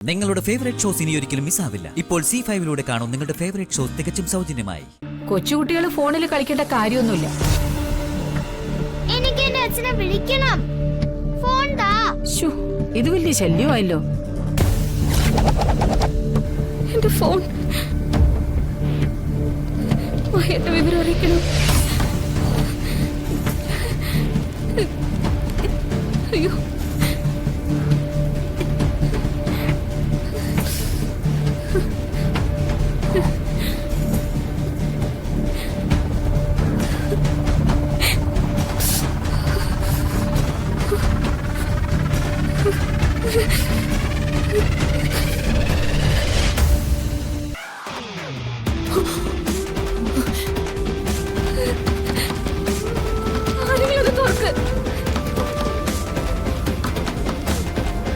നിങ്ങളുടെ favourite shows ഇനി ഒരിക്കലും മിസ്സാവില്ല. ഇപ്പോൾ C5 കാണും നിങ്ങളുടെ ഫേവറേറ്റ് ഷോസ് തികച്ചും സൗജന്യമായി. കൊച്ചുകുട്ടികൾ ഫോണിൽ കളിക്കേണ്ട കാര്യമൊന്നുമില്ല. എനിക്ക് എന്റെ അച്ഛനെ വിളിക്കണം. ഫോൺ താ. ഇത് വലിയ ശല്യമായല്ലോ. എന്റെ ഫോൺ എന്റെ വിവരം അറിയിക്കണം. അയ്യോ,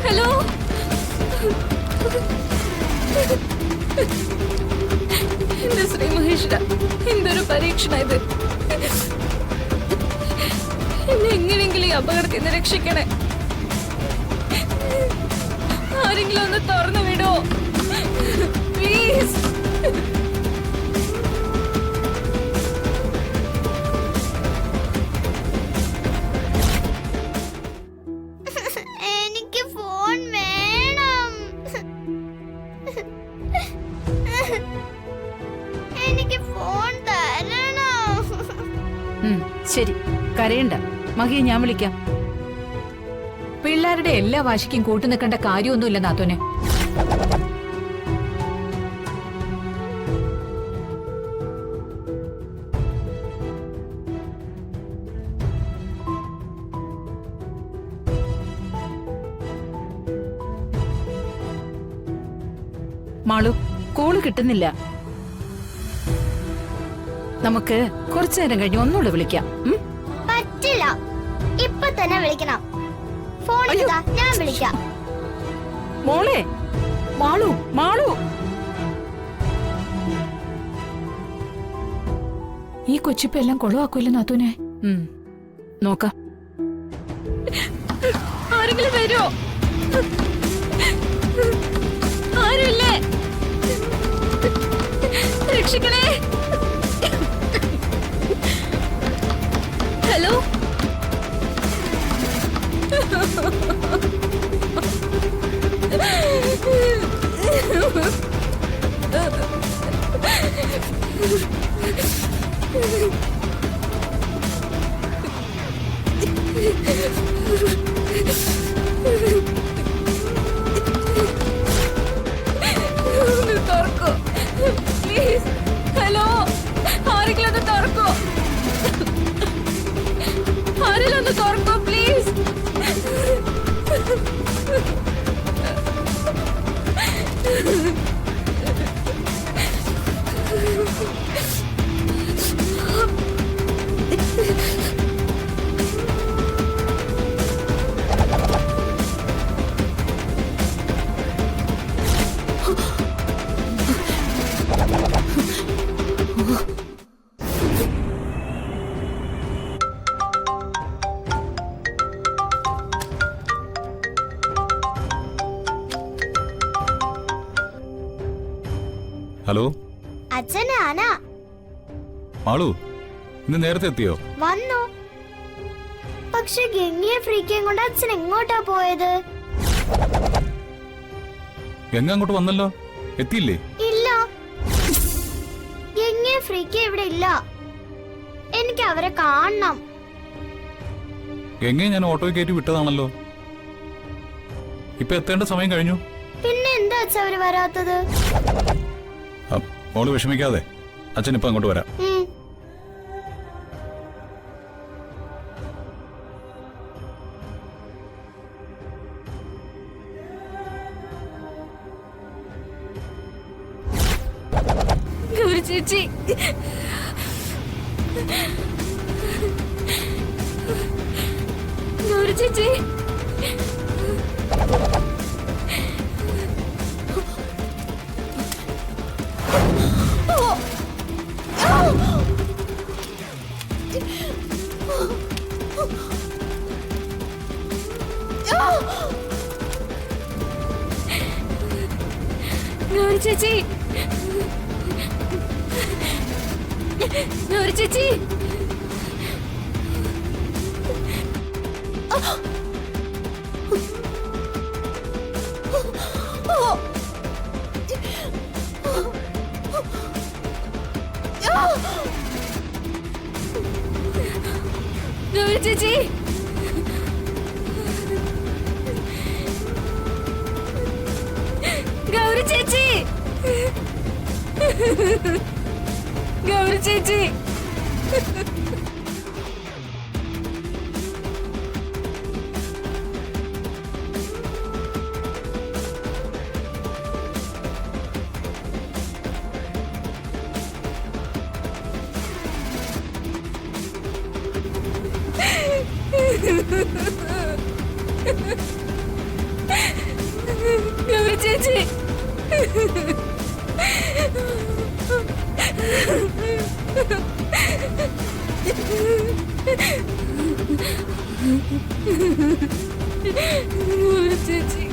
ഹലോ, എന്റെ ശ്രീ മഹേശ്വര, എന്തൊരു പരീക്ഷണ ഇത്. എന്നെ എങ്ങനെയെങ്കിലും ഈ അപകടത്തിൽ നിന്ന് രക്ഷിക്കണേ. ആരെങ്കിലും ഒന്ന് തുറന്നു വിടോ പ്ലീസ്. എനിക്ക് ഫോൺ വേണം. എനിക്ക് ഫോൺ തരണം. ശരി, കരയണ്ട മഹിയെ, ഞാൻ വിളിക്കാം. പിള്ളേരുടെ എല്ലാ വാശിക്കും കൂട്ടു നിൽക്കേണ്ട കാര്യമൊന്നുമില്ല നാത്തോനെ. മാളു, കോള് കിട്ടുന്നില്ല. നമുക്ക് കുറച്ചു നേരം കഴിഞ്ഞ് ഒന്നുകൂടെ വിളിക്കാം. പറ്റില്ല, ഇപ്പൊ തന്നെ വിളിക്കണം. ഫോൺ എടുത്താ ഞാൻ വിളിക്കാം. മോളെ, മാളു, മാളു, ഈ കൊച്ചിപ്പ എല്ലാം കൊളവാക്കൂല്ല നാത്തൂനെ. നോക്കാം. ആരെങ്കിലും വരുമോ? ആരുമില്ലേ? രക്ഷിക്കണേ. ഹലോ, ഒന്ന് തുറക്കോ പ്ലീസ്. ഹലോ, ആരെങ്കിലും ഒന്ന് തുറക്കോ. ആരെങ്കിലും ഒന്ന് തുറക്കോ പ്ലീസ്. ഹലോ, അച്ഛനാണ്. മാളു, ഇന്ന് നേരത്തെ എത്തിയോ? വന്നു. പക്ഷെ ഗംഗയെ ഫ്രീക്കയും കൊണ്ട് അച്ഛൻ എങ്ങോട്ടാ പോയത്? ഗംഗ അങ്ങോട്ട് വന്നല്ലോ, എത്തിയില്ലേ? ഇല്ല, ഗംഗയെ ഫ്രീക്ക ഇവിടെ ഇല്ല. എനിക്ക് അവരെ കാണണം. ഗംഗയെ ഞാൻ ഓട്ടോയിൽ കയറ്റി വിട്ടതാണല്ലോ. ഇപ്പൊ എത്തേണ്ട സമയം കഴിഞ്ഞു. പിന്നെ എന്താ അച്ഛൻ അവര് വരാത്തത്? മോള് വിഷമിക്കാതെ, അച്ഛൻ ഇപ്പൊ അങ്ങോട്ട് വരാം. ഗൗരി ചേച്ചി, ഗൗരി ചേച്ചി, ഗൗരി ചേച്ചി, ഗൗരി ചേച്ചി, ഗൗരി ചേച്ചി, ഗൗരി ചേച്ചി, ഗൗരി ചേച്ചി. ഗൗരി ചേച്ചി, ഗൗരി ചേച്ചി.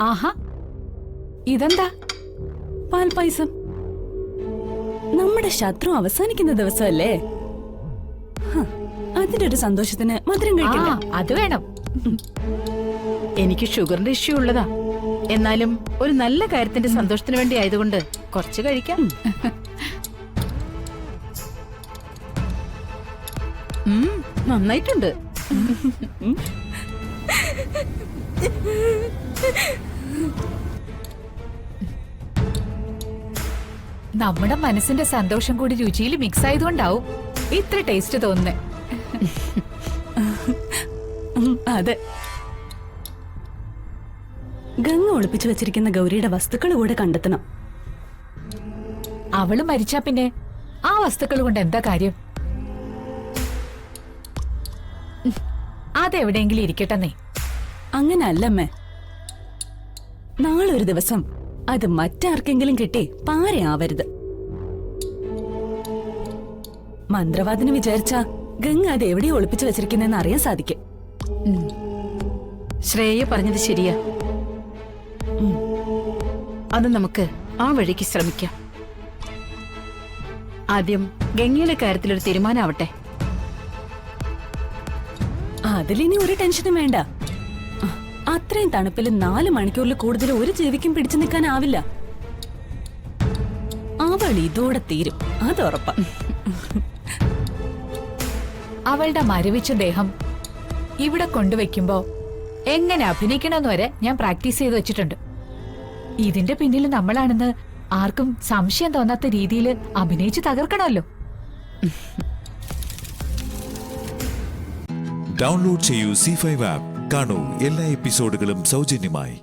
ആഹാ, ഇതെന്താ? പാൽപായസം. നമ്മുടെ ശത്രു അവസാനിക്കുന്ന ദിവസമല്ലേ? അതിന്റെ ഒരു സന്തോഷത്തിന് മധുരം കഴിക്കണ്ട. അത് വേണം. എനിക്ക് ഷുഗറിന്റെ ഇഷ്യൂ ഉള്ളതാ. എന്നാലും ഒരു നല്ല കാര്യത്തിന്റെ സന്തോഷത്തിന് വേണ്ടി ആയതുകൊണ്ട് കുറച്ച് കഴിക്കാം. നന്നായിട്ടുണ്ട്. നമ്മുടെ മനസ്സിന്റെ സന്തോഷം കൂടി രുചിയിൽ മിക്സ് ആയതുകൊണ്ടാവും ഇത്ര ടേസ്റ്റ് തോന്നുന്നേ. അതെ. ഗംഗ ഒളിപ്പിച്ചു വെച്ചിരിക്കുന്ന ഗൗരിയുടെ വസ്തുക്കൾ കൂടെ കണ്ടെത്തണം. അവള് മരിച്ചാ പിന്നെ ആ വസ്തുക്കൾ കൊണ്ട് എന്താ കാര്യം? അതെവിടെയെങ്കിലും ഇരിക്കട്ടെന്നേ. അങ്ങനല്ലമ്മേ. നാളെ ഒരു ദിവസം അത് മറ്റാർക്കെങ്കിലും കിട്ടി പാരയാവരുത്. മന്ത്രവാദിന് വിചാരിച്ച ഗംഗ അത് എവിടെയോ ഒളിപ്പിച്ചു വെച്ചിരിക്കുന്നെന്ന് അറിയാൻ സാധിക്കും. ശ്രേയ പറഞ്ഞത് ശരിയാ. അത് നമുക്ക് ആ വഴിക്ക് ശ്രമിക്കാം. ആദ്യം ഗംഗയുടെ കാര്യത്തിലൊരു തീരുമാനമാവട്ടെ. അതിലിനി ഒരു ടെൻഷനും വേണ്ട. അത്രയും തണുപ്പിൽ 4 മണിക്കൂറിൽ കൂടുതൽ ഒരു ജീവിക്കും പിടിച്ചു നിൽക്കാനാവില്ല. അവൾ ഇതോടെ തീരും, അതുറപ്പാ. അവളുടെ മരവിച്ച ദേഹം ഇവിടെ കൊണ്ടുവയ്ക്കുമ്പോ എങ്ങനെ അഭിനയിക്കണമെന്ന് വരെ ഞാൻ പ്രാക്ടീസ് ചെയ്ത് വെച്ചിട്ടുണ്ട്. ഇതിന്റെ പിന്നിൽ നമ്മളാണെന്ന് ആർക്കും സംശയം തോന്നാത്ത രീതിയിൽ അഭിനയിച്ച് തകർക്കണമല്ലോ. ഡൗൺലോഡ് ചെയ്യൂ C5 ആപ്പ്. കാണൂ എല്ലാ എപ്പിസോഡുകളും സൗജന്യമായി.